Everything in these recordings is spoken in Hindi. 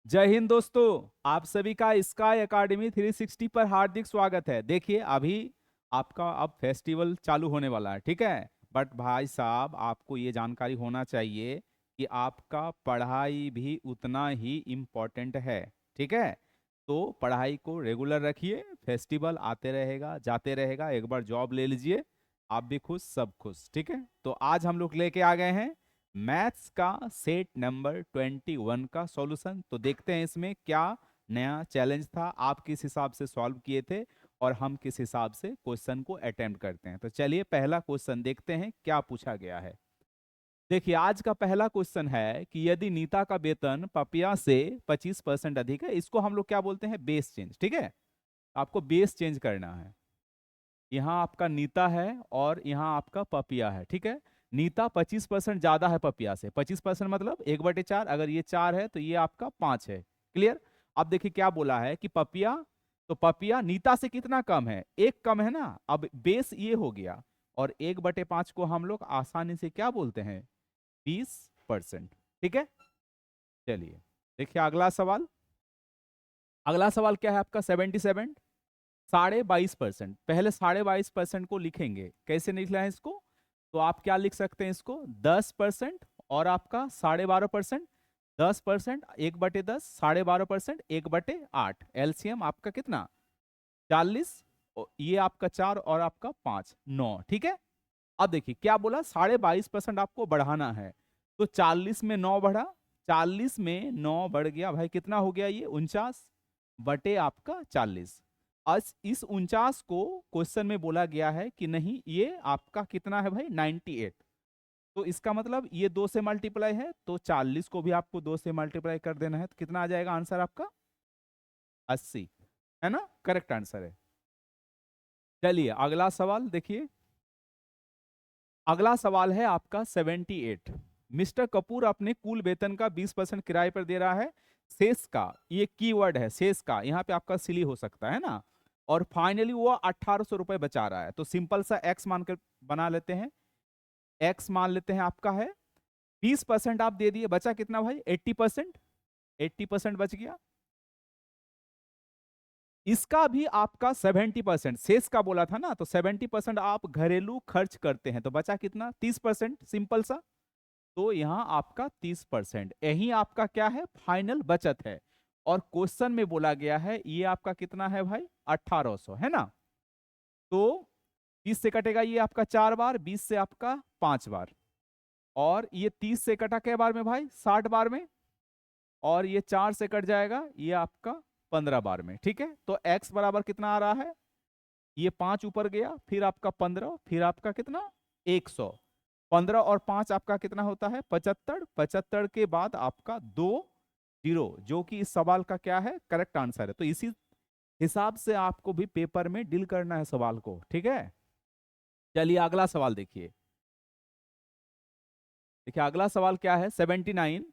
जय हिंद दोस्तों, आप सभी का स्काई एकेडमी 360 पर हार्दिक स्वागत है। देखिए अभी आपका अब फेस्टिवल चालू होने वाला है, ठीक है। बट भाई साहब, आपको ये जानकारी होना चाहिए कि आपका पढ़ाई भी उतना ही इम्पोर्टेंट है, ठीक है। तो पढ़ाई को रेगुलर रखिए, फेस्टिवल आते रहेगा जाते रहेगा, एक बार जॉब ले लीजिए, आप भी खुश सब खुश, ठीक है। तो आज हम लोग लेके आ गए हैं मैथ्स का सेट नंबर 21 का सॉल्यूशन। तो देखते हैं इसमें क्या नया चैलेंज था, आप किस हिसाब से सॉल्व किए थे और हम किस हिसाब से क्वेश्चन को अटेम्प्ट करते हैं। तो चलिए पहला क्वेश्चन देखते हैं क्या पूछा गया है। देखिए आज का पहला क्वेश्चन है कि यदि नीता का वेतन पपिया से 25% अधिक है, इसको हम लोग क्या बोलते हैं, बेस चेंज, ठीक है। आपको बेस चेंज करना है। यहाँ आपका नीता है और यहाँ आपका पपिया है, ठीक है। नीता 25% ज्यादा है पपिया से। 25% मतलब 1/4, अगर ये 4 है तो ये आपका 5 है। क्लियर। अब देखिए क्या बोला है कि पपिया, तो पपिया नीता से कितना कम है, एक कम है ना। अब बेस ये हो गया और 1/5 को हम लोग आसानी से क्या बोलते हैं, 20%, ठीक है। चलिए देखिए अगला सवाल। अगला सवाल क्या है आपका, 77, 22.5%। पहले 22.5% को लिखेंगे, कैसे निकला है इसको, तो आप क्या लिख सकते हैं इसको, 10% और आपका 12.5%। 10%, 1/10, 12.5%, 1/8, एलसीएम आपका कितना, 40। ये आपका 4 और आपका 5, 9, ठीक है। अब देखिए क्या बोला, 22.5% आपको बढ़ाना है, तो 40 में 9 बढ़ा, 40 में 9 बढ़ गया भाई, कितना हो गया ये, 49 बटे आपका 40। आज इस 49 को क्वेश्चन में बोला गया है कि नहीं, ये आपका कितना है भाई, 98। तो इसका मतलब ये 2 से मल्टीप्लाई है, तो 40 को भी आपको 2 से मल्टीप्लाई कर देना है, तो कितना आ जाएगा आंसर आपका, 80, है ना, करेक्ट आंसर है। चलिए अगला सवाल देखिए। अगला सवाल है आपका 78। मिस्टर कपूर अपने कुल वेतन का 20% किराए पर दे रहा है। शेष का, ये कीवर्ड है शेष का, यहाँ पे आपका सिली हो सकता है ना। और फाइनली वो 1800 रुपए बचा रहा है, तो सिंपल सा एक्स मानकर बना लेते हैं। एक्स मान लेते हैं आपका है 20%, आप दे दिए, बचा कितना भाई, 80%। 80% बच गया। इसका भी आपका 70%, शेष का बोला था ना, तो 70% आप घरेलू खर्च करते हैं, तो बचा कितना, 30%, सिंपल सा। तो यहां आपका 30%, यही आपका क्या है, फाइनल बचत है। और क्वेश्चन में बोला गया है ये आपका कितना है भाई, 1800, है ना। तो 30 से कटेगा ये आपका 4 बार, 20 से आपका 5 बार, और ये 30 से कटा कै बार में भाई, 60 बार में, और ये 4 से कट जाएगा ये आपका 15 बार में, ठीक है। तो x बराबर कितना आ रहा है, ये 5 ऊपर गया, फिर आपका 15, फिर आपका कितना, 100। 15 और 5 आपका कितना होता है, 75। 75 के बाद आपका 2 जीरो, जो कि इस सवाल का क्या है, करेक्ट आंसर है। तो इसी हिसाब से आपको भी पेपर में डील करना है सवाल को, ठीक है। चलिए अगला सवाल देखिए। देखिए अगला सवाल क्या है, 79।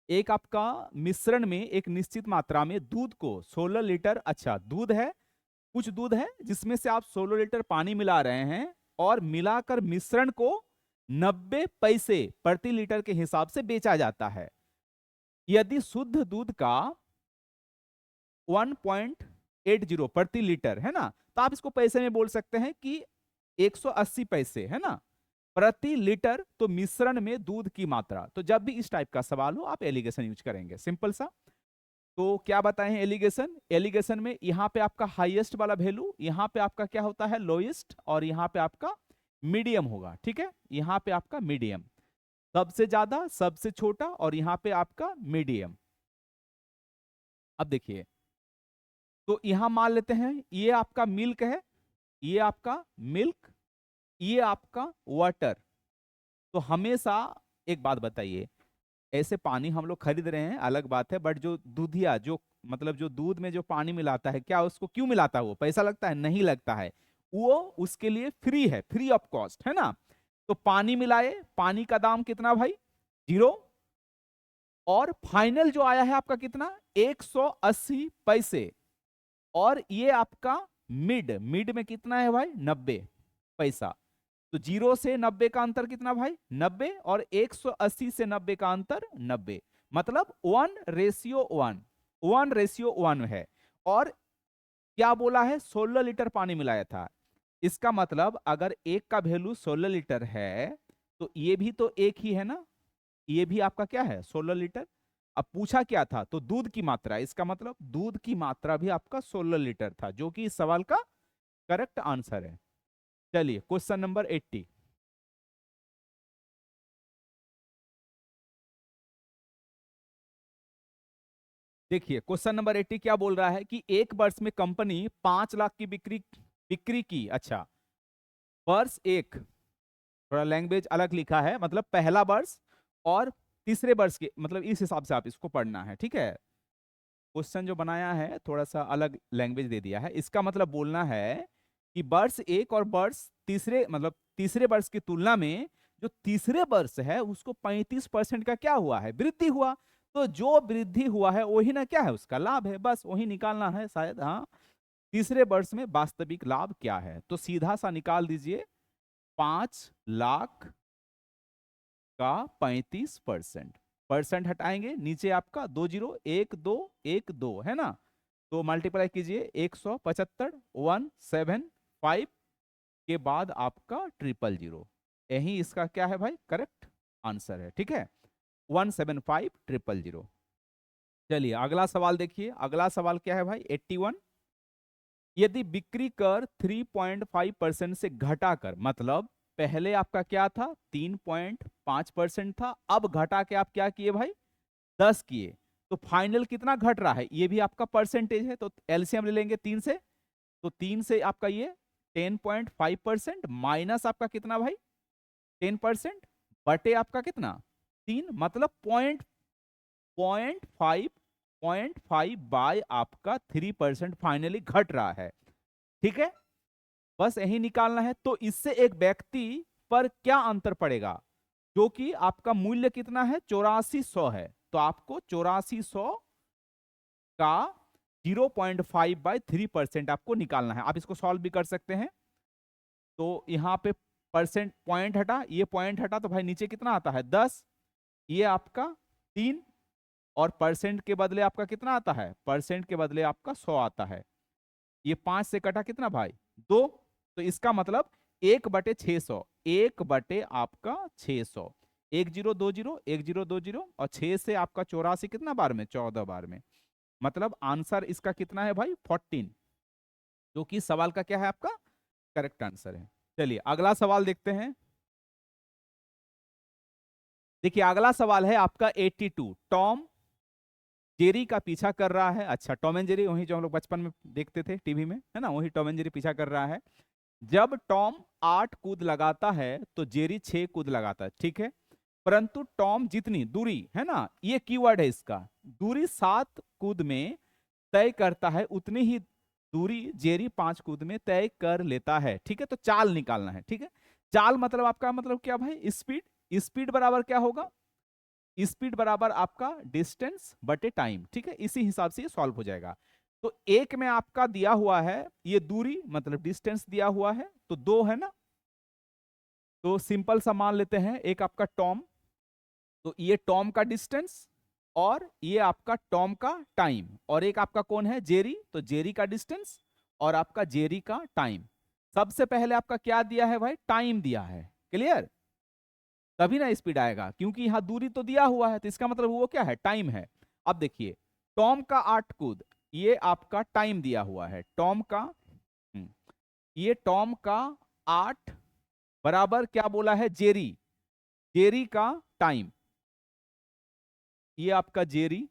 एक आपका मिश्रण में एक निश्चित मात्रा में दूध को 16 लीटर, अच्छा दूध है, कुछ दूध है जिसमें से आप 16 लीटर पानी मिला रहे हैं, और मिलाकर मिश्रण को 90 पैसे प्रति लीटर के हिसाब से बेचा जाता है। यदि शुद्ध दूध का 1.80 प्रति लीटर है ना, तो आप इसको पैसे में बोल सकते हैं कि 180 पैसे, है ना, प्रति लीटर। तो मिश्रण में दूध की मात्रा, तो जब भी इस टाइप का सवाल हो आप एलिगेशन यूज करेंगे, सिंपल सा। तो क्या बताए हैं एलिगेशन, एलिगेशन में यहाँ पे आपका हाईएस्ट वाला वैल्यू, यहाँ पे आपका क्या होता है, लोएस्ट, और यहाँ पे आपका मीडियम होगा, ठीक है। यहाँ पे आपका मीडियम, सबसे ज्यादा सबसे छोटा, और यहाँ पे आपका मीडियम। अब देखिए, तो यहां मान लेते हैं ये आपका मिल्क है, ये आपका मिल्क, ये आपका वाटर। तो हमेशा एक बात बताइए, ऐसे पानी हम लोग खरीद रहे हैं अलग बात है, बट जो दूधिया, जो मतलब जो दूध में जो पानी मिलाता है, क्या उसको क्यों मिलाता है, वो पैसा लगता है, नहीं लगता है, वो उसके लिए फ्री है, फ्री ऑफ कॉस्ट, है ना। तो पानी मिलाए, पानी का दाम कितना भाई, 0, और फाइनल जो आया है आपका कितना, 180 पैसे। और ये आपका मिड, मिड में कितना है भाई, 90 पैसा। तो 0 से 90 का अंतर कितना भाई, 90, और 180 से 90 का अंतर 90। मतलब 1:1, 1:1 है। और क्या बोला है, 16 लीटर पानी मिलाया था। इसका मतलब अगर एक का वैल्यू 16 लीटर है तो ये भी तो एक ही है ना, ये भी आपका क्या है 16 लीटर। अब पूछा क्या था, तो दूध की मात्रा, इसका मतलब दूध की मात्रा भी आपका 16 लीटर था, जो कि इस सवाल का करेक्ट आंसर है। चलिए क्वेश्चन नंबर 80। देखिए क्वेश्चन नंबर 80 क्या बोल रहा है कि एक वर्ष में कंपनी 5 लाख की बिक्री बिक्री की। अच्छा, वर्ष एक, थोड़ा लैंग्वेज अलग लिखा है, मतलब पहला वर्ष और तीसरे वर्ष के, मतलब इस हिसाब से आप इसको पढ़ना है, ठीक है। क्वेश्चन जो बनाया है थोड़ा सा अलग लैंग्वेज दे दिया है। इसका मतलब बोलना है कि वर्ष एक और वर्ष तीसरे, मतलब तीसरे वर्ष की तुलना में जो तीसरे वर्ष है उसको 35% का क्या हुआ है, वृद्धि हुआ। तो जो वृद्धि हुआ है वही ना क्या है, उसका लाभ है, बस वही निकालना है शायद। हाँ, तीसरे वर्ष में वास्तविक लाभ क्या है, तो सीधा सा निकाल दीजिए 5 लाख का 35%। परसेंट हटाएंगे, नीचे आपका 2 0 1 2 1 2 है ना, तो मल्टीप्लाई कीजिए 175 175 के बाद आपका 000। यही इसका क्या है भाई, करेक्ट आंसर है, ठीक है, 175 000। चलिए अगला सवाल देखिए, अगला सवाल क्या है भाई, 81। यदि बिक्री कर 3.5% से घटाकर, मतलब पहले आपका क्या था 3.5% था, अब घटा के आप क्या किए भाई 10 किए, तो फाइनल कितना घट रहा है, ये भी आपका परसेंटेज है, तो एलसीएम ले लेंगे 3 से, तो 3 से आपका ये 10.5% माइनस आपका कितना भाई 10% बटे आपका कितना 3, मतलब पॉइंट पॉइंट फाइव, 0.5 बाय आपका 3% फाइनली घट रहा है, ठीक है। बस यही निकालना है। तो इससे एक व्यक्ति पर क्या अंतर पड़ेगा, जो कि आपका मूल्य कितना है 8400 है, तो आपको 8400 का 0.5/3% आपको निकालना है। आप इसको सॉल्व भी कर सकते हैं। तो यहाँ पे परसेंट पॉइंट हटा, ये पॉइंट हटा, तो भाई नीचे कितना आता है 10, ये आपका 3, और परसेंट के बदले आपका कितना आता है, परसेंट के बदले आपका 100 आता है। ये 5 से कटा कितना भाई 2, तो इसका मतलब 1/600, 1/ आपका 600, 1020 और 6 से आपका 84 कितना बार में 14 बार में, मतलब आंसर इसका कितना है भाई 14, जो कि सवाल का क्या है आपका करेक्ट आंसर है। चलिए अगला सवाल देखते हैं। देखिए अगला सवाल है आपका 82। टॉम जेरी का पीछा कर रहा है। अच्छा, टॉम एंड जेरी वही जो हम लोग बचपन में देखते थे टीवी में, है ना, वही टॉम एंड जेरी पीछा कर रहा है। जब टॉम 8 कूद लगाता है तो जेरी 6 कूद लगाता है, ठीक है। परंतु टॉम जितनी दूरी, है ना, ये कीवर्ड है इसका, दूरी 7 कूद में तय करता है, उतनी ही दूरी जेरी 5 कूद में तय कर लेता है, ठीक है। तो चाल निकालना है, ठीक है। चाल मतलब आपका मतलब क्या भाई, स्पीड। स्पीड बराबर क्या होगा, स्पीड बराबर आपका डिस्टेंस बटे टाइम, ठीक है। इसी हिसाब से ये सॉल्व हो जाएगा। तो एक में आपका दिया हुआ है ये दूरी, मतलब डिस्टेंस दिया हुआ है, तो 2 है ना, तो सिंपल सा मान लेते हैं, एक आपका टॉम, तो ये टॉम का डिस्टेंस और ये आपका टॉम का टाइम, और एक आपका कौन है जेरी, तो जेरी का डिस्टेंस और आपका जेरी का टाइम। सबसे पहले आपका क्या दिया है भाई, टाइम दिया है, क्लियर, तभी ना स्पीड आएगा, क्योंकि यहां दूरी तो दिया हुआ है, तो इसका मतलब वो क्या है टाइम है। अब देखिए टॉम का 8 कूद, ये आपका टाइम दिया हुआ है टॉम का, ये टॉम का 8 बराबर क्या बोला है जेरी, जेरी का टाइम, ये आपका जेरी,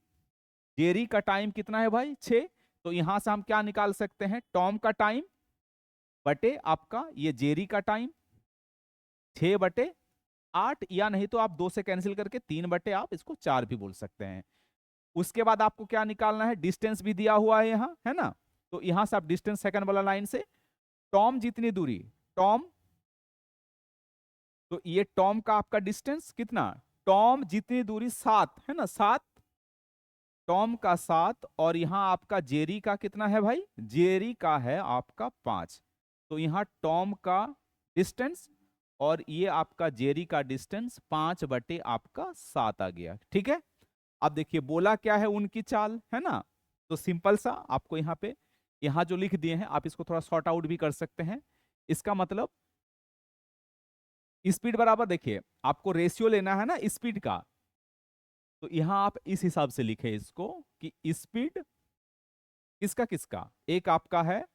जेरी का टाइम कितना है भाई 6, तो यहां से हम क्या निकाल सकते हैं, टॉम का टाइम बटे आपका ये जेरी का टाइम, 6/8, या नहीं तो आप 2 से कैंसिल करके 3/ आप इसको 4 भी बोल सकते हैं। उसके बाद आपको क्या निकालना है, डिस्टेंस भी दिया हुआ है यहाँ, है ना, तो यहां से आप डिस्टेंस सेकंड वाला लाइन से टॉम जितनी दूरी, टॉम, तो ये टॉम का आपका डिस्टेंस कितना, टॉम जितनी दूरी 7 है ना, 7, टॉम का 7, और यहां आपका जेरी का कितना है भाई, जेरी का है आपका 5, तो यहां टॉम का डिस्टेंस और ये आपका जेरी का डिस्टेंस 5/आपका 7 आ गया, ठीक है। अब देखिए बोला क्या है उनकी चाल, है ना। तो सिंपल सा आपको यहाँ पे, यहाँ जो लिख दिए हैं आप इसको थोड़ा सॉर्ट आउट भी कर सकते हैं। इसका मतलब स्पीड बराबर, देखिए आपको रेशियो लेना है ना स्पीड का, तो यहां आप इस हिसाब से लिखे इसको कि स्पीड किसका किसका, एक आपका है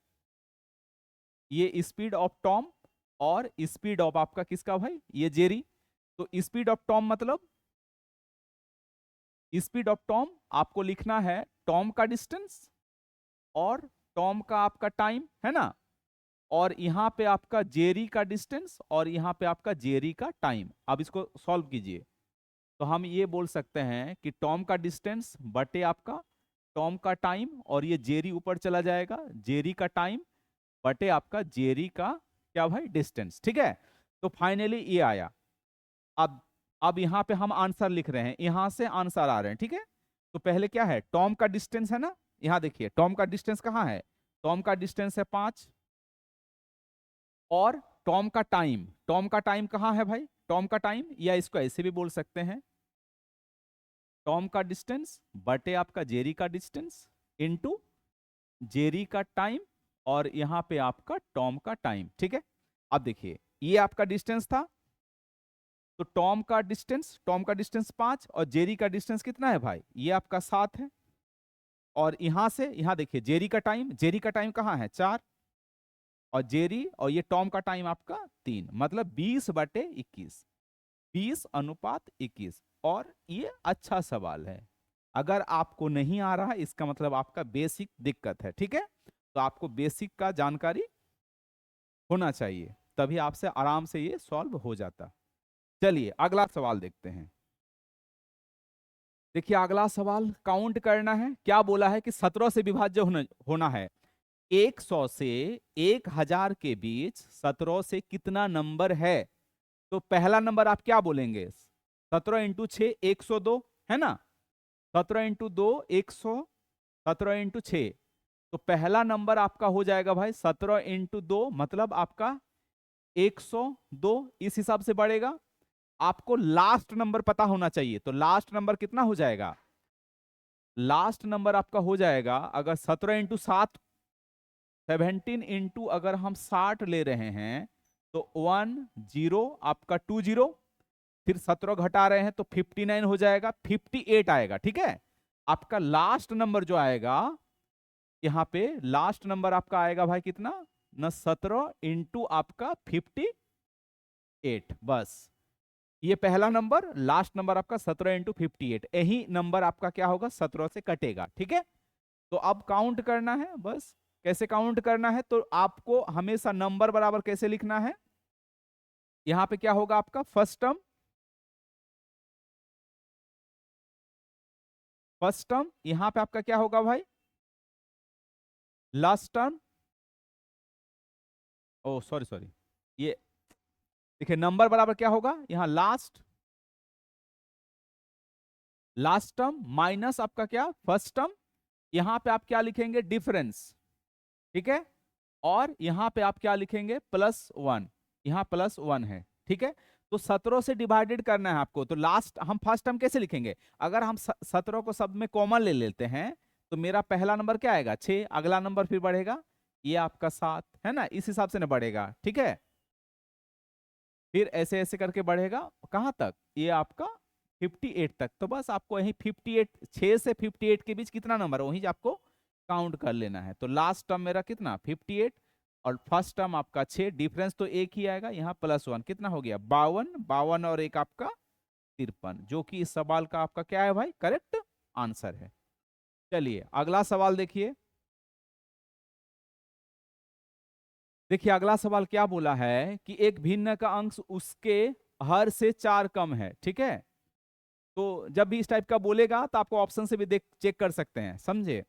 ये स्पीड ऑफ टॉम, और स्पीड ऑफ आपका किसका भाई, ये जेरी। तो स्पीड ऑफ टॉम मतलब, स्पीड ऑफ टॉम आपको लिखना है टॉम का डिस्टेंस और टॉम का आपका टाइम, है ना। और यहां पे आपका जेरी का डिस्टेंस और यहां पे आपका जेरी का टाइम। अब इसको सॉल्व कीजिए तो हम ये बोल सकते हैं कि टॉम का डिस्टेंस बटे आपका टॉम का टाइम, और ये जेरी ऊपर चला जाएगा, जेरी का टाइम बटे आपका जेरी का क्या भाई, डिस्टेंस। ठीक है, तो फाइनली ये आया। अब अब यहां पे हम आंसर लिख रहे हैं, यहां से आंसर आ रहे हैं। ठीक है, तो पहले क्या है, टॉम का डिस्टेंस है ना, यहां देखिए टॉम का डिस्टेंस कहां है, टॉम का डिस्टेंस है 5, और टॉम का टाइम, टॉम का टाइम कहां है भाई, टॉम का टाइम, या इसको ऐसे भी बोल सकते हैं टॉम का डिस्टेंस बटे आपका जेरी का डिस्टेंस इनटू जेरी का टाइम, और यहां पे आपका टॉम का टाइम। ठीक है, अब देखिए ये आपका डिस्टेंस था, तो टॉम का डिस्टेंस 5 और जेरी का डिस्टेंस कितना है भाई, ये आपका 7 है। और यहां से यहां देखिए जेरी का टाइम, जेरी का टाइम कहां है 4, और जेरी और ये टॉम का टाइम आपका 3, मतलब 20/21, 20:21। और ये अच्छा सवाल है, अगर आपको नहीं आ रहा है इसका मतलब आपका बेसिक दिक्कत है। ठीक है, तो आपको बेसिक का जानकारी होना चाहिए, तभी आपसे आराम से ये सॉल्व हो जाता। चलिए अगला सवाल देखते हैं। देखिए अगला सवाल काउंट करना है, क्या बोला है कि 17 से विभाज्य होना है। 100 से 1000 के बीच 17 से कितना नंबर है। तो पहला नंबर आप क्या बोलेंगे, 17 इंटू 6 102, है ना। 17 इंटू 2 100, 17 इंटू 6, तो पहला नंबर आपका हो जाएगा भाई 17 इंटू 2, मतलब आपका 102। इस हिसाब से बढ़ेगा। आपको लास्ट नंबर पता होना चाहिए, तो लास्ट नंबर कितना हो जाएगा, लास्ट नंबर आपका हो जाएगा अगर 17 इंटू 7, 17 इंटू अगर हम 60 ले रहे हैं तो 10 आपका 20, फिर 17 घटा रहे हैं तो 59 हो जाएगा, 58 आएगा। ठीक है, आपका लास्ट नंबर जो आएगा यहाँ पे, लास्ट नंबर आपका आएगा भाई कितना न, 17 इंटू आपका 58, बस ये पहला नंबर, लास्ट नंबर आपका 17 इंटू 58, यही नंबर आपका क्या होगा 17 से कटेगा। ठीक है, तो अब काउंट करना है बस, कैसे काउंट करना है, तो आपको हमेशा नंबर बराबर कैसे लिखना है, यहां पे क्या होगा आपका फर्स्ट टर्म, फर्स्ट टर्म यहां पे आपका क्या होगा भाई, लास्ट टर्म, ओ सॉरी सॉरी, ये देखिए नंबर बराबर क्या होगा, यहां लास्ट, लास्ट टर्म माइनस आपका क्या फर्स्ट टर्म, यहां पे आप क्या लिखेंगे डिफरेंस। ठीक है, और यहां पे आप क्या लिखेंगे +1, यहां +1 है। ठीक है, तो 17 से डिवाइडेड करना है आपको, तो लास्ट हम फर्स्ट टर्म कैसे लिखेंगे, अगर हम 17 को सब में कॉमन ले लेते हैं तो मेरा पहला नंबर क्या आएगा 6, अगला नंबर फिर बढ़ेगा ये आपका 7, है ना, इस हिसाब से ना बढ़ेगा। ठीक है, फिर ऐसे ऐसे करके बढ़ेगा कहां तक, ये आपका 58 तक। तो बस आपको यही 58, 6 से 58 के बीच कितना नंबर है वहीं आपको काउंट कर लेना है। तो लास्ट टर्म मेरा कितना 58, और फर्स्ट टर्म आपका 6, डिफरेंस तो एक ही आएगा, यहाँ +1 कितना हो गया 52, 52 और एक आपका 53, जो कि इस सवाल का आपका क्या है भाई करेक्ट आंसर है। चलिए अगला सवाल देखिए। देखिए अगला सवाल क्या बोला है कि एक भिन्न का अंश उसके हर से 4 कम है। ठीक है, तो जब भी इस टाइप का बोलेगा तो आपको ऑप्शन से भी देख चेक कर सकते हैं, समझे।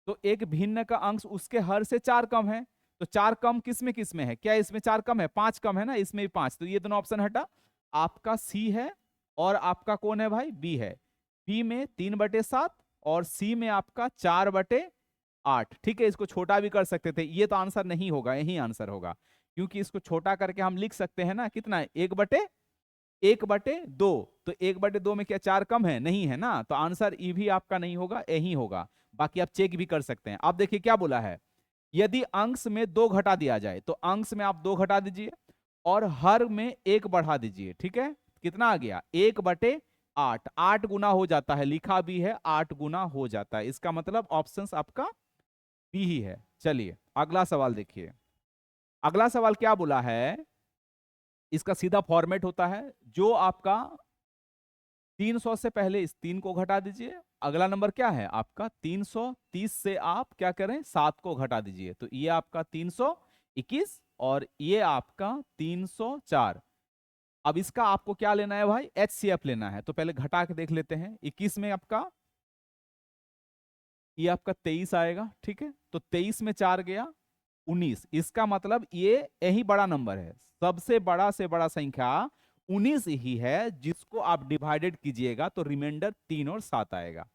तो एक भिन्न का अंश उसके हर से 4 कम है, तो 4 कम किस में है, क्या इसमें 4 कम है, 5 कम है ना, इसमें भी 5, तो ये दोनों ऑप्शन हटा, आपका सी है और आपका कौन है भाई बी है। बी में 3/7 और सी में आपका 4/8। ठीक है, इसको छोटा भी कर सकते थे, ये तो आंसर नहीं होगा, यही आंसर होगा, क्योंकि इसको छोटा करके हम लिख सकते हैं ना कितना 1/8, 1/2, तो 1/2 में क्या 4 कम है? नहीं है ना, तो आंसर ई भी आपका नहीं होगा, यही होगा। बाकी आप चेक भी कर सकते हैं। आप देखिए क्या बोला है, यदि अंश में 2 घटा दिया जाए तो अंश में आप 2 घटा दीजिए और हर में 1 बढ़ा दीजिए, ठीक है। कितना आ गया? 1/8, 8 गुना हो जाता है, लिखा भी है 8 गुना हो जाता है, इसका मतलब ऑप्शन आपका बी ही है। चलिए अगला सवाल देखिए। अगला सवाल क्या बोला है, इसका सीधा फॉर्मेट होता है, जो आपका 300 से पहले इस 3 को घटा दीजिए। अगला नंबर क्या है आपका 330 से आप क्या करें 7 को घटा दीजिए, तो ये आपका 321 और ये आपका 304। अब इसका आपको क्या लेना है भाई? HCF लेना है, तो पहले घटा के देख लेते हैं। 21 में आपका ये आपका 23 आएगा, ठीक है। तो 23 में 4 गया 19, इसका मतलब ये यही बड़ा नंबर है, सबसे बड़ा से बड़ा संख्या 19 ही है, जिसको आप डिवाइडेड कीजिएगा तो रिमाइंडर 3 और 7 आएगा।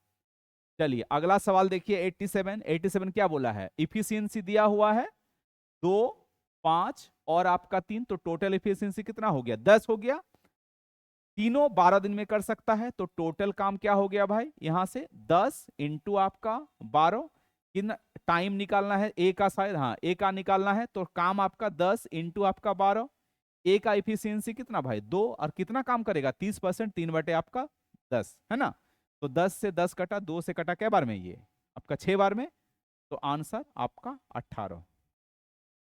चलिए अगला सवाल देखिए 87। 87 क्या बोला है? इफिशियंसी दिया हुआ है 2, 5 और आपका 3, तो टोटल इफिशियंसी कितना हो गया? 10 हो गया। तीनों 12 दिन में कर सकता है, तो टोटल काम क्या हो गया भाई? यहां से 10 इंटू आपका 12, कितना टाइम निकालना है? ए का, शायद हाँ ए का निकालना है, तो काम आपका 10 इंटू आपका 12। ए का इफिशियंसी कितना भाई? 2, और कितना काम करेगा? 30%, 3 बटे आपका 10 है ना। तो 10 से 10 कटा, 2 से कटा, क्या बार में? ये आपका 6 बार में, तो आंसर आपका 18,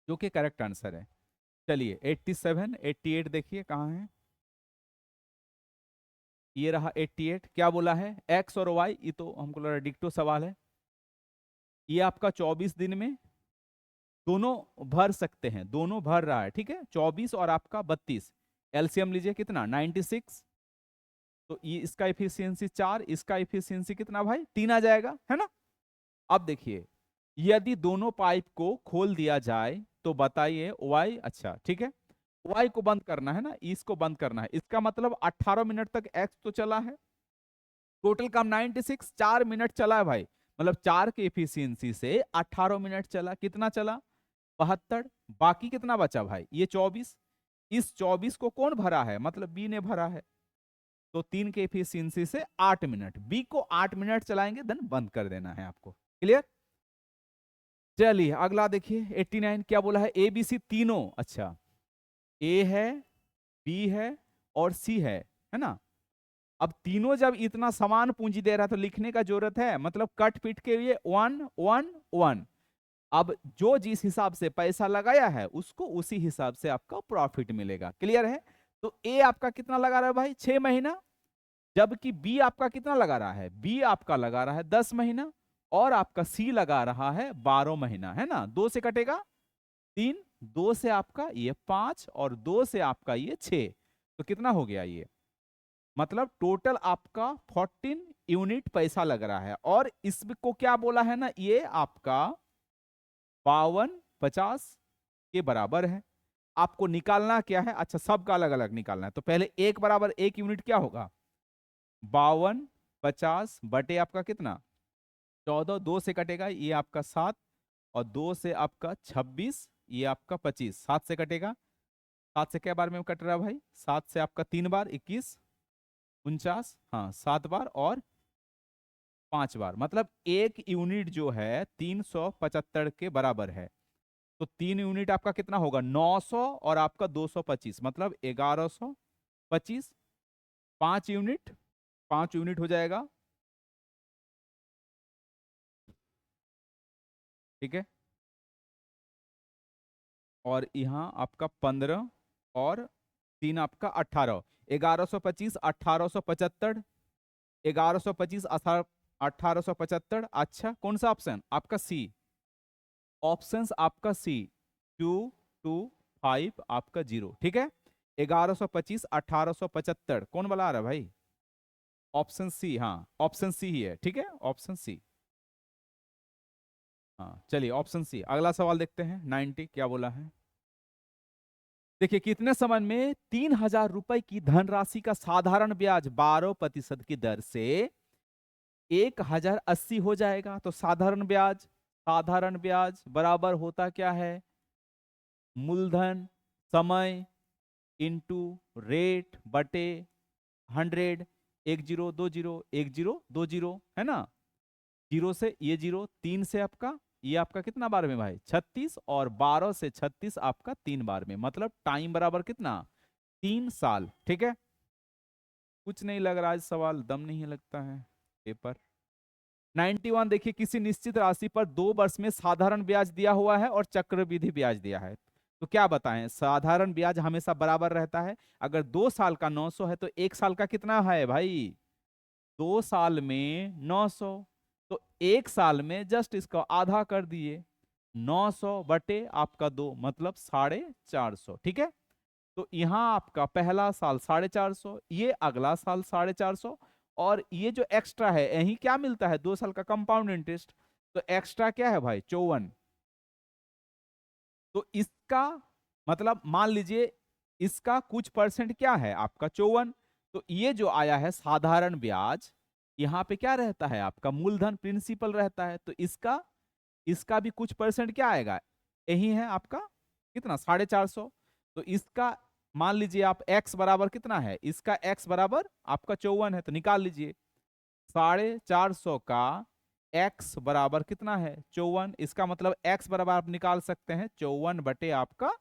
जो कि करेक्ट आंसर है। चलिए 87, 88 देखिए कहाँ है। ये रहा 88। क्या बोला है? एक्स और वाई, ये तो हमको लग रहा है डिक्टो सवाल है। ये आपका 24 दिन में दोनों भर सकते हैं, दोनों भर रहा है, ठीक है। 24 और आपका 32, एलसीएम लीजिए कितना? 96। तो ये इसका इफिशियंसी 4, इसका इफिशियंसी कितना भाई? 3 आ जाएगा, है ना। अब देखिए यदि दोनों पाइप को खोल दिया जाए तो बताइए वाई, अच्छा ठीक है, वाई को बंद करना है ना, इसको बंद करना है, इसका मतलब 18 मिनट तक एक्स तो चला है, टोटल काम 96, 4 मिनट चला है भाई, मतलब 4 के इफिशियंसी से 18 मिनट चला, कितना चला? 72। बाकी कितना बचा भाई? ये 24। इस 24 को कौन भरा है? मतलब बी ने भरा है, तो 3 के इफिशियंसी से 8 मिनट, बी को 8 मिनट चलाएंगे देन बंद कर देना है आपको। क्लियर? चलिए अगला देखिए 89। क्या बोला है? ए बी सी तीनों, अच्छा ए है, बी है और सी है ना। अब तीनों जब इतना समान पूंजी दे रहा है तो लिखने का जरूरत है, मतलब कट पीट के लिए 1 1 1। अब जो जिस हिसाब से पैसा लगाया है उसको उसी हिसाब से आपका प्रॉफिट मिलेगा। क्लियर है? तो ए आपका कितना लगा रहा है भाई? 6 महीना, जबकि बी आपका कितना लगा रहा है? बी आपका लगा रहा है 10 महीना और आपका सी लगा रहा है 12 महीना, है ना। 2 से कटेगा 3, 2 से आपका ये 5 और 2 से आपका ये 6, तो कितना हो गया ये? मतलब टोटल आपका 14 यूनिट पैसा लग रहा है, और इसको क्या बोला है ना, ये आपका 5250 के बराबर है। आपको निकालना क्या है? अच्छा सबका अलग अलग निकालना है, तो पहले 1 बराबर 1 यूनिट क्या होगा? 5250 बटे आपका कितना? 14, 2 से कटेगा ये आपका 7 और 2 से आपका 26, ये आपका 25, 7 से कटेगा, 7 से क्या बार में कट रहा है भाई? 7 से आपका 3 बार 21, 49, हाँ 7 बार और 5 बार, मतलब 1 यूनिट जो है 375 के बराबर है। तो 3 यूनिट आपका कितना होगा? 900 और आपका 225, मतलब 1125। 5 यूनिट, 5 यूनिट हो जाएगा, ठीक है। और यहाँ आपका 15 और 3 आपका 18, 1125, 1875, 1125, 1875। अच्छा कौन सा ऑप्शन आपका? सी। ऑप्शंस आपका सी, 225 आपका 0, ठीक है। 1125, 1875 कौन वाला आ रहा है भाई? ऑप्शन सी, हाँ ऑप्शन सी ही है, ठीक है, ऑप्शन सी। हाँ चलिए ऑप्शन सी। अगला सवाल देखते हैं 90 क्या बोला है। देखिए कितने समय में 3000 रुपए की धनराशि का साधारण ब्याज 12% की दर से 1080 हो जाएगा। तो साधारण ब्याज बराबर होता क्या है? मूलधन, समय इंटू रेट बटे 100, 1020 है ना, जीरो से ये जीरो, 3 से आपका ये आपका कितना बार में भाई 36, और 12 से 36 आपका 3 बार में, मतलब टाइम बराबर कितना 3 साल। ठीक है, कुछ नहीं लग रहा है सवाल, दम नहीं है लगता है पेपर। 91 देखिए, किसी निश्चित राशि पर 2 वर्ष में साधारण ब्याज दिया हुआ है और चक्रवृद्धि ब्याज दिया है, तो क्या बताएं, साधारण ब्याज हमेशा बराबर रहता है, अगर 2 साल का 900 है तो 1 साल का कितना है भाई 2 साल में 900, तो 1 साल में जस्ट इसका आधा कर दिए, 900 बटे आपका 2 मतलब 450। ठीक है, तो यहां आपका पहला साल 450, ये अगला साल 450, और ये जो एक्स्ट्रा है यही क्या मिलता है 2 साल का कंपाउंड इंटरेस्ट, तो एक्स्ट्रा क्या है भाई 54। तो इसका मतलब मान लीजिए इसका कुछ परसेंट क्या है आपका 54, तो ये जो आया है साधारण ब्याज, यहाँ पे क्या रहता है आपका मूलधन प्रिंसिपल रहता है, तो इसका इसका भी कुछ परसेंट क्या आएगा, यही है आपका कितना 450। तो इसका मान लीजिए आप x बराबर कितना है, इसका x बराबर आपका 54 है, तो निकाल लीजिए 450 का x बराबर कितना है 54, इसका मतलब x बराबर आप निकाल सकते हैं 54 बटे आपका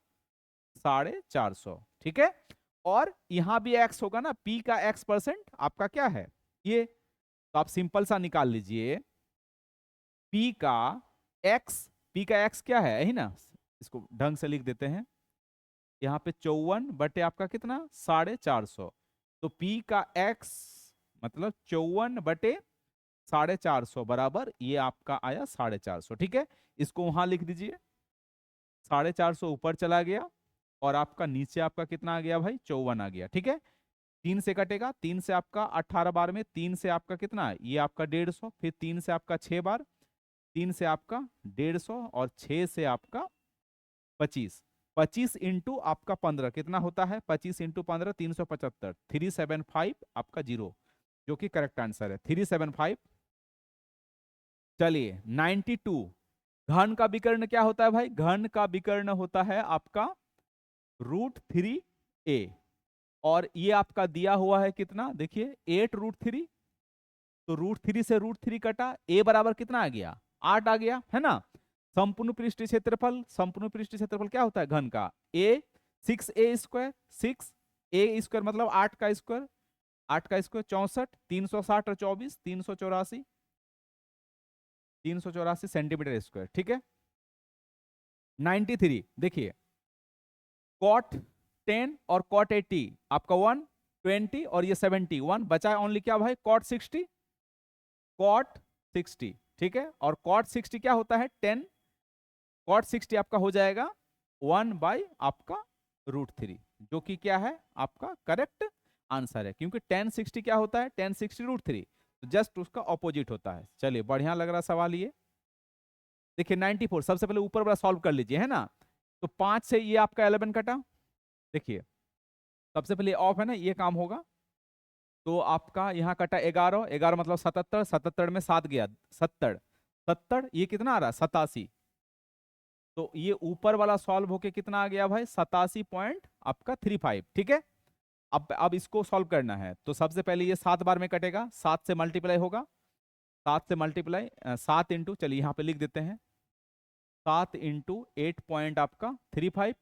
450। ठीक है, और यहां भी x होगा ना, p का x परसेंट आपका क्या है ये, तो आप सिंपल सा निकाल लीजिए p का x क्या है यही ना, इसको ढंग से लिख देते हैं, यहाँ पे 54 बटे आपका कितना 450, तो p का x मतलब 54 बटे 450 बराबर ये आपका आया 450। ठीक है, इसको वहां लिख दीजिए, 450 ऊपर चला गया और आपका नीचे आपका कितना आ गया भाई 54 आ गया। ठीक है, 3 से कटेगा, 3 से आपका 18 बार में, 3 से आपका कितना ये आपका 150, फिर 3 से आपका 6 बार, 3 से आपका 150 और 6 से आपका 25, 25 इंटू आपका 15 कितना होता है 25 इंटू 15 375, 375 आपका जीरो, जो कि करेक्ट आंसर है 375। चलिए 92, घन का विकर्ण क्या होता है भाई, घन का विकर्ण होता है आपका √3a, और ये आपका दिया हुआ है कितना देखिए 8√3, तो √3 से √3 कटा, a बराबर कितना आ गया 8 आ गया है ना। संपूर्ण पृष्ठ क्षेत्रफल, संपूर्ण पृष्ठ क्षेत्रफल क्या होता है घन का a 6a square, 6a square मतलब 8 का स्क्वायर, 8 का स्क्वायर 64, 360 और 24 384, 384 सेंटीमीटर स्क्वायर। ठीक है, 93 देखिए कॉट 10 और कॉट 80 आपका 120 और ये 71 बचा ओनली क्या भाई कॉट 60, कॉट 60। ठीक है, और कॉट 60 क्या होता है 10, कॉट 60 आपका हो जाएगा 1 बाई आपका √3, जो कि क्या है आपका करेक्ट आंसर है, क्योंकि 1060 क्या होता है 1060 √3, तो जस्ट उसका ऑपोजिट होता है। चलिए बढ़िया लग रहा सवाल ये। देखिए 94, सबसे पहले ऊपर वाला सॉल्व कर लीजिए है ना, तो 5 से ये आपका 11 कटा, देखिए सबसे पहले ऑफ है ना ये काम होगा, तो आपका यहाँ कटा 11, 11 मतलब 77, 77 में 7 गया 70, 70 ये कितना आ रहा है 87, तो ये ऊपर वाला सॉल्व होके कितना आ गया भाई 87 पॉइंट आपका 35। ठीक है, अब इसको सॉल्व करना है, तो सबसे पहले ये 7 बार में कटेगा, 7 से मल्टीप्लाई होगा, 7 से मल्टीप्लाई 7 इंटू, चलिए यहाँ पे लिख देते हैं 7 इंटू 8 पॉइंट आपका 35,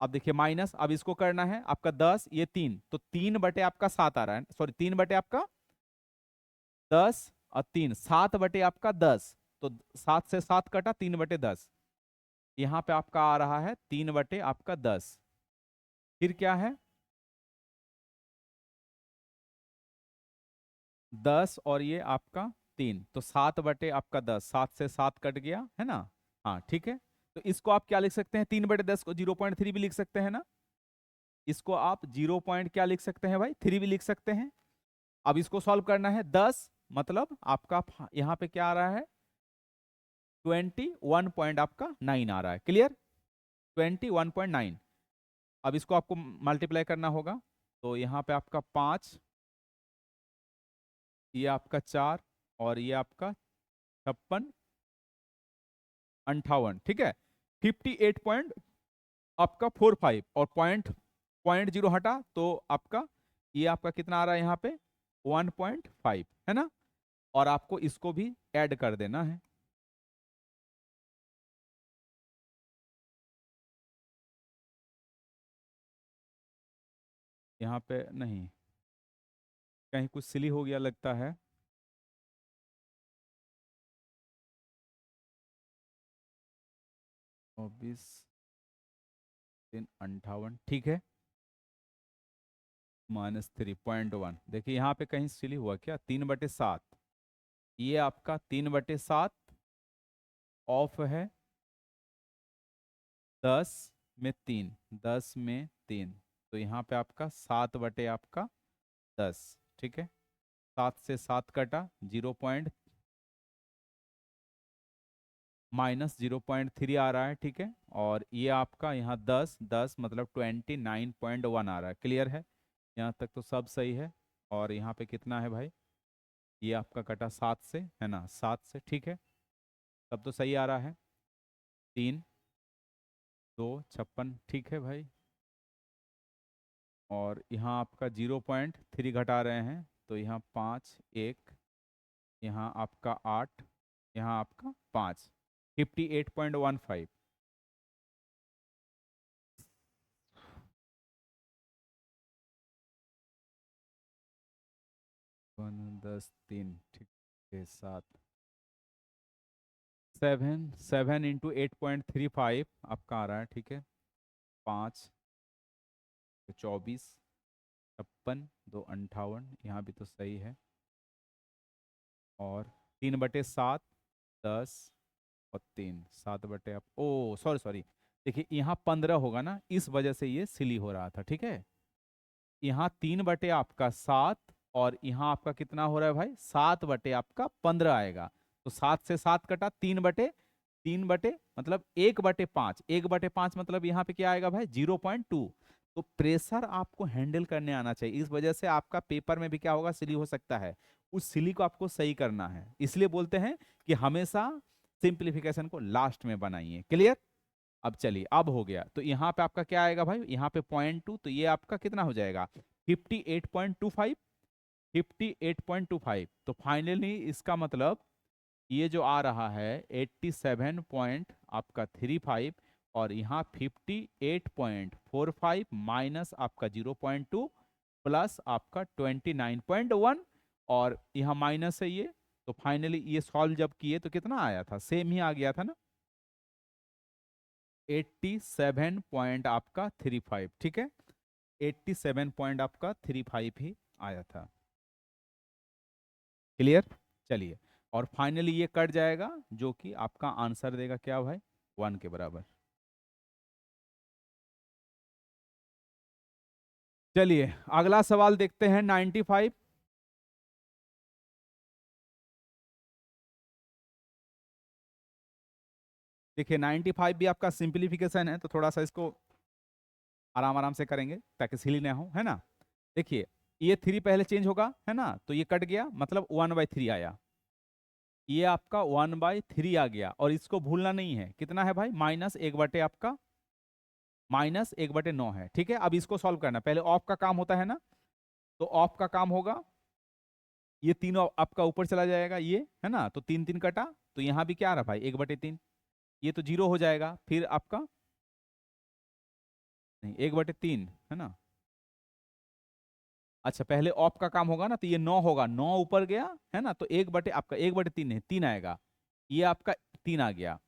अब देखिए माइनस, अब इसको करना है आपका 10 ये 3, तो 3 बटे आपका 7 आ रहा है, सॉरी 3 बटे आपका 10 और 3 7 बटे आपका 10, तो 7 से 7 कटा 3 बटे 10, यहाँ पे आपका आ रहा है 3 बटे आपका 10, फिर क्या है 10 और ये आपका 3, तो 7 बटे आपका 10, 7 से 7 कट गया है ना। हाँ ठीक है, तो इसको आप क्या लिख सकते हैं 3 बटे 10 को 0.3 भी लिख सकते हैं ना, इसको आप 0 पॉइंट क्या लिख सकते हैं भाई 3 भी लिख सकते हैं। अब इसको सॉल्व करना है 10 मतलब आपका यहाँ पे क्या आ रहा है 21 पॉइंट आपका 9 आ रहा है, क्लियर 21.9। अब इसको आपको मल्टीप्लाई करना होगा, तो यहाँ पे आपका 5, ये आपका 4 और ये आपका 56 58, ठीक है 58 पॉइंट आपका 45 और 0.0 हटा तो आपका ये आपका कितना आ रहा है यहाँ पे 1.5 है ना, और आपको इसको भी ऐड कर देना है। यहाँ पे नहीं, कहीं कुछ सिली हो गया लगता है। 24 3 58 ठीक है, -3.1। देखिए यहाँ पे कहीं सिली हुआ क्या, 3/7, ये आपका 3/7 ऑफ है 10 में 3, 10 में 3, तो यहाँ पे आपका 7/आपका 10, ठीक है। 7 से 7 कटा, 0.-0.3 आ रहा है, ठीक है। और ये आपका यहाँ 10 मतलब 29.1 आ रहा है। क्लियर है, यहाँ तक तो सब सही है। और यहाँ पे कितना है भाई, ये आपका कटा 7 से, है ना, 7 से, ठीक है, तब तो सही आ रहा है। 3 2 56 ठीक है भाई। और यहाँ आपका 0.3 घटा रहे हैं, तो यहाँ 5 1, यहाँ आपका 8, यहाँ आपका 5, 58.15। 10 3 ठीक है, 7 7 7 × 8.35 आपका आ रहा है, ठीक है। 5 24 56 2 58, यहाँ भी तो सही है। और 3/7 10 और 3 7 आप, ओ सॉरी सॉरी, देखिए यहाँ 15 होगा ना, इस वजह से ये सिली हो रहा था, ठीक है। यहाँ 3/आपका 7, और यहाँ आपका कितना हो रहा है भाई, 7/आपका 15 आएगा। तो 7 से 7 कटा, 3/3 मतलब 1/5, 1/5 मतलब यहाँ पे क्या आएगा भाई, 0.2। तो प्रेशर आपको हैंडल करने आना चाहिए, इस वजह से आपका पेपर में भी क्या होगा, सिली हो सकता है। उस सिली को आपको सही करना है, इसलिए बोलते हैं कि हमेशा सिंप्लीफिकेशन को लास्ट में बनाइए। क्लियर, अब चलिए, अब हो गया। तो यहाँ पे आपका क्या आएगा भाई, यहाँ पे 0.2, तो ये आपका कितना हो जाएगा, 58.25, 58.25। तो फाइनली इसका मतलब ये जो आ रहा है 87 पॉइंट आपका 35, और यहाँ 58.45 माइनस आपका 0.2 प्लस आपका 29.1, और यहाँ माइनस है ये। तो फाइनली ये सॉल्व जब किए तो कितना आया था, सेम ही आ गया था ना, 87 पॉइंट आपका 35, ठीक है। 87 पॉइंट आपका 35 ही आया था। क्लियर, चलिए, और फाइनली ये कट जाएगा, जो कि आपका आंसर देगा क्या भाई, 1 के बराबर। चलिए अगला सवाल देखते हैं, 95। देखिए 95 भी आपका सिंप्लीफिकेशन है, तो थोड़ा सा इसको आराम आराम से करेंगे ताकि सिली ना हो, है ना। देखिए ये 3 पहले चेंज होगा, है ना, तो ये कट गया, मतलब 1/3 आया। ये आपका 1/3 आ गया, और इसको भूलना नहीं है, कितना है भाई, -1/9 है, ठीक है। अब इसको सॉल्व करना, पहले ऑफ का काम होता है ना, तो ऑफ का काम होगा, ये तीनों आपका ऊपर चला जाएगा, ये है ना, तो 3 3 कटा, तो यहाँ भी क्या आ रहा भाई, 1/3, ये तो 0 हो जाएगा, फिर आपका नहीं 1/3 है ना। अच्छा पहले ऑफ का काम होगा ना, तो ये 9 होगा, 9 ऊपर गया, है ना, तो आपका 1/3 है, 3 आएगा, ये आपका 3 आ गया,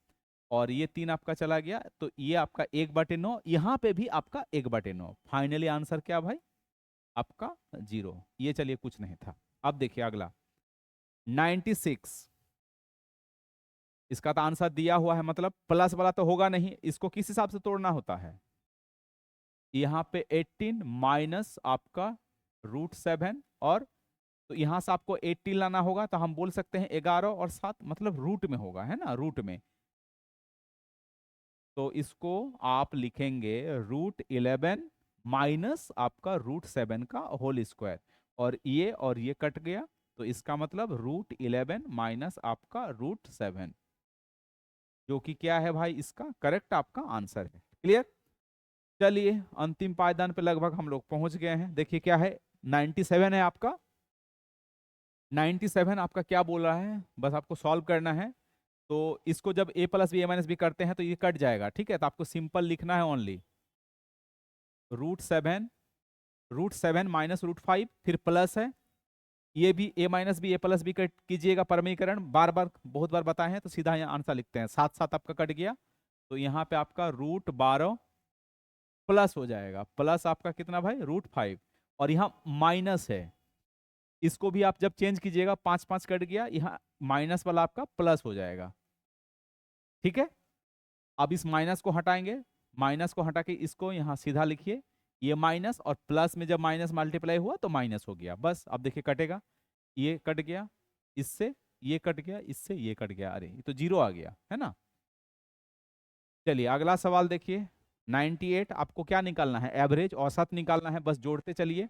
और ये 3 आपका चला गया, तो ये आपका 1/9, यहाँ पे भी आपका 1/9। फाइनली आंसर क्या भाई, आपका 0। ये चलिए कुछ नहीं था। अब देखिए अगला 96, इसका तो आंसर दिया हुआ है, मतलब प्लस वाला तो होगा नहीं, इसको किस हिसाब से तोड़ना होता है, यहाँ पे 18 माइनस आपका √7, और तो यहां से आपको 80 लाना होगा, तो हम बोल सकते हैं 11 और 7, मतलब रूट में होगा, है ना, रूट में। तो इसको आप लिखेंगे √11 माइनस आपका √7 का होल स्क्वायर, और ये कट गया, तो इसका मतलब √11 माइनस आपका √7, जो कि क्या है भाई, इसका करेक्ट आपका आंसर है। क्लियर, चलिए अंतिम पायदान पे लगभग हम लोग पहुंच गए हैं। देखिए क्या है, 97 है आपका। 97 आपका क्या बोल रहा है, बस आपको सॉल्व करना है। तो इसको जब a plus B A minus B करते हैं तो ये कट जाएगा, ठीक है। तो आपको सिंपल लिखना है ओनली √7 माइनस √5, फिर प्लस है, ये भी a minus B A plus B कीजिएगा परमीकरण, बार बार बहुत बार बताए हैं तो सीधा यहाँ आंसर लिखते हैं। साथ साथ आपका कट गया तो यहाँ पे आपका √12 प्लस हो जाएगा, प्लस आपका कितना भाई √5, और यहाँ माइनस है, इसको भी आप जब चेंज कीजिएगा 5 5 कट गया, यहाँ माइनस वाला आपका प्लस हो जाएगा, ठीक है। अब इस माइनस को हटाएंगे, माइनस को हटा के इसको यहाँ सीधा लिखिए, ये माइनस और प्लस में जब माइनस मल्टीप्लाई हुआ तो माइनस हो गया, बस। अब देखिए कटेगा, ये कट गया, इससे ये कट गया, इससे ये कट गया, अरे ये तो 0 आ गया है ना। चलिए अगला सवाल देखिए, 98 आपको क्या निकालना है, एवरेज औसत निकालना है, बस जोड़ते चलिए।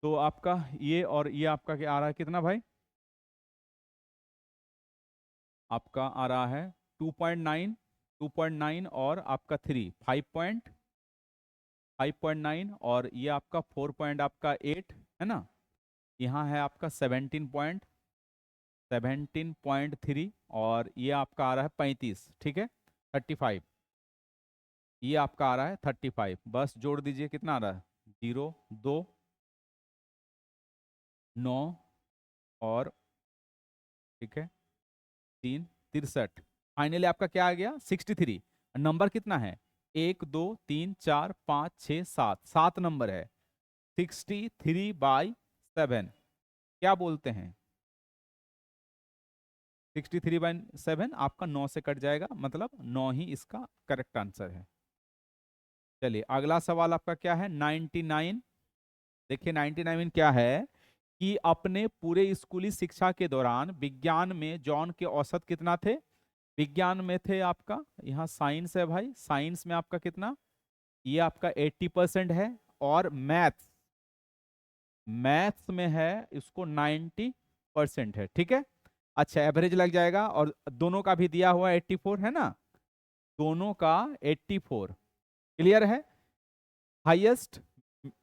तो आपका ये और ये आपका क्या आ रहा है, कितना भाई, आपका आ रहा है 2.9, 2.9 और आपका 3 5.9, और ये आपका 4.8 है ना। यहाँ है आपका 17.3, और ये आपका आ रहा है 35, ठीक है 35, ये आपका आ रहा है 35, बस जोड़ दीजिए, कितना आ रहा है 0 2 9 और ठीक है 3 63, फाइनली आपका क्या आ गया 63। नंबर कितना है 1 2 3 4 5 6 7, 7 नंबर है, 63/7 क्या बोलते हैं, 63/7 आपका 9 से कट जाएगा, मतलब 9 ही इसका करेक्ट आंसर है। चलिए अगला सवाल आपका क्या है 99। देखिए 99 क्या है कि अपने पूरे स्कूली शिक्षा के दौरान विज्ञान में जॉन के औसत कितना थे, विज्ञान में थे आपका, यहाँ साइंस है भाई, साइंस में आपका कितना, ये आपका 80% है, और मैथ्स, मैथ्स में है इसको 90% है, ठीक है। अच्छा एवरेज लग जाएगा, और दोनों का भी दिया हुआ 84 है ना, दोनों का 84 क्लियर है, हाईएस्ट,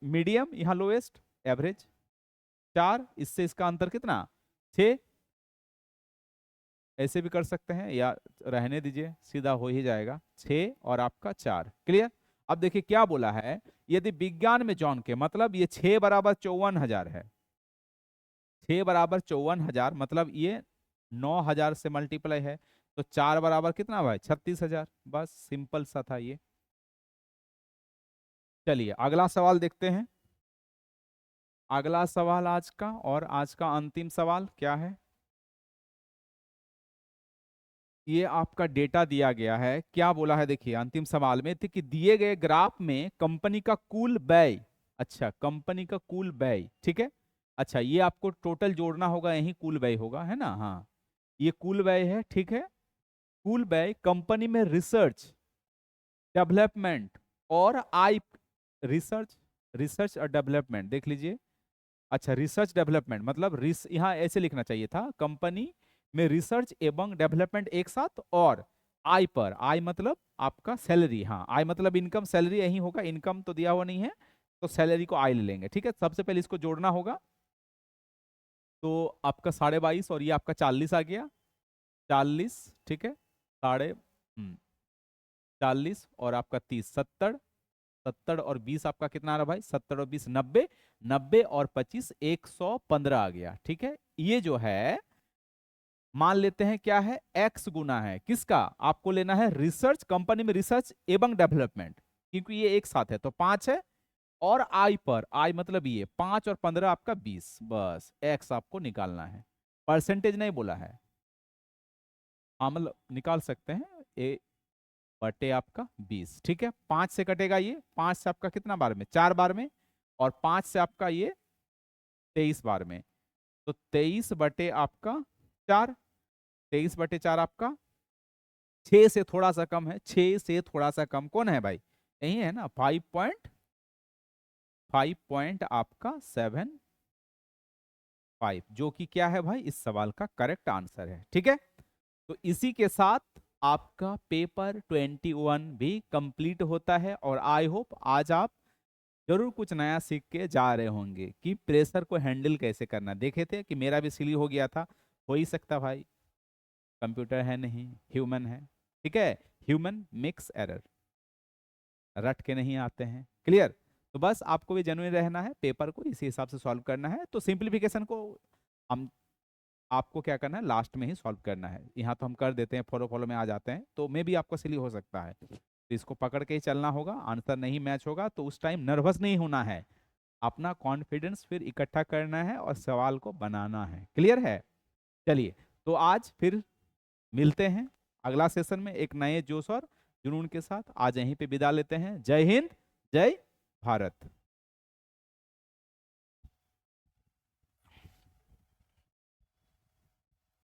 मीडियम, यहाँ लोएस्ट, एवरेज 4, इससे इसका अंतर कितना 6, ऐसे भी कर सकते हैं या रहने दीजिए, सीधा हो ही जाएगा 6 और आपका 4, क्लियर। अब देखिए क्या बोला है, यदि विज्ञान में जॉन के, मतलब ये 6 बराबर 54,000 है, 6 बराबर 54,000 मतलब ये 9,000 से मल्टीप्लाई है, तो 4 बराबर कितना भाई 36,000, बस सिंपल सा था ये। चलिए अगला सवाल देखते हैं, अगला सवाल आज का और आज का अंतिम सवाल क्या है, ये आपका डेटा दिया गया है, क्या बोला है देखिए अंतिम सवाल में कि दिए गए ग्राफ में कंपनी का कुल व्यय, अच्छा कंपनी का कुल व्यय, ठीक है, अच्छा ये आपको टोटल जोड़ना होगा, यही कुल व्यय होगा है ना, हाँ ये कुल व्यय है, ठीक है। कुल व्यय कंपनी में रिसर्च डेवलपमेंट और आई, रिसर्च, रिसर्च और डेवलपमेंट देख लीजिए, अच्छा रिसर्च डेवलपमेंट मतलब यहाँ ऐसे लिखना चाहिए था, कंपनी में रिसर्च एवं डेवलपमेंट एक साथ, और आई पर, आई मतलब आपका सैलरी, हाँ आई मतलब इनकम, सैलरी यही होगा, इनकम तो दिया हुआ नहीं है तो सैलरी को आई ले लेंगे, ठीक है। सबसे पहले इसको जोड़ना होगा, तो आपका 22.5 और ये आपका 40 आ गया, 40, ठीक है, 40 और आपका 30, 70, 70 और 20 आपका कितना आ रहा भाई, 70 और 20 90, 90 और 25 115 आ गया, ठीक है। ये जो है मान लेते हैं क्या है, x गुना है किसका, आपको लेना है रिसर्च, कंपनी में रिसर्च एवं डेवलपमेंट, क्योंकि ये एक साथ है तो 5 है, और आई पर, आई मतलब ये 5 और 15 आपका 20, बस x आपको निकालना है, परसेंटेज नहीं बोला है, हाँ मतलब निकाल सकते हैं, ए बटे आपका 20, ठीक है। 5 से कटेगा ये, 5 से आपका कितना बार में 4 बार में, और 5 से आपका ये 23 बार में, तो 23 बटे आपका 4, 23 बटे 4 आपका 6 से थोड़ा सा कम है, 6 से थोड़ा सा कम कौन है भाई, यही है ना 5 पॉइंट आपका 7.5, जो कि क्या है भाई इस सवाल का करेक्ट आंसर है, ठीक है। तो इसी के साथ आपका पेपर 21 भी कंप्लीट होता है। और आई होप आज आप जरूर कुछ नया सीख के जा रहे होंगे कि प्रेशर को हैंडल कैसे करना। देखे थे कि मेरा भी सिली हो गया था, हो ही सकता भाई, कंप्यूटर है नहीं, ह्यूमन है, ठीक है, ह्यूमन मिक्स एरर, रट के नहीं आते हैं। क्लियर? तो बस आपको भी जेन्युइन रहना है, पेपर को इसी हिसाब से सॉल्व करना है। तो सिंप्लीफिकेशन को हम आपको क्या करना है, लास्ट में ही सॉल्व करना है। यहाँ तो हम कर देते हैं, फॉलो फॉलो में आ जाते हैं, तो मे भी आपको सिली हो सकता है। तो इसको पकड़ के ही चलना होगा। आंसर नहीं मैच होगा तो उस टाइम नर्वस नहीं होना है, अपना कॉन्फिडेंस फिर इकट्ठा करना है और सवाल को बनाना है। क्लियर है? चलिए, तो आज फिर मिलते हैं अगला सेशन में एक नए जोश और जुनून के साथ। आज यहीं पे विदा लेते हैं। जय हिंद, जय भारत।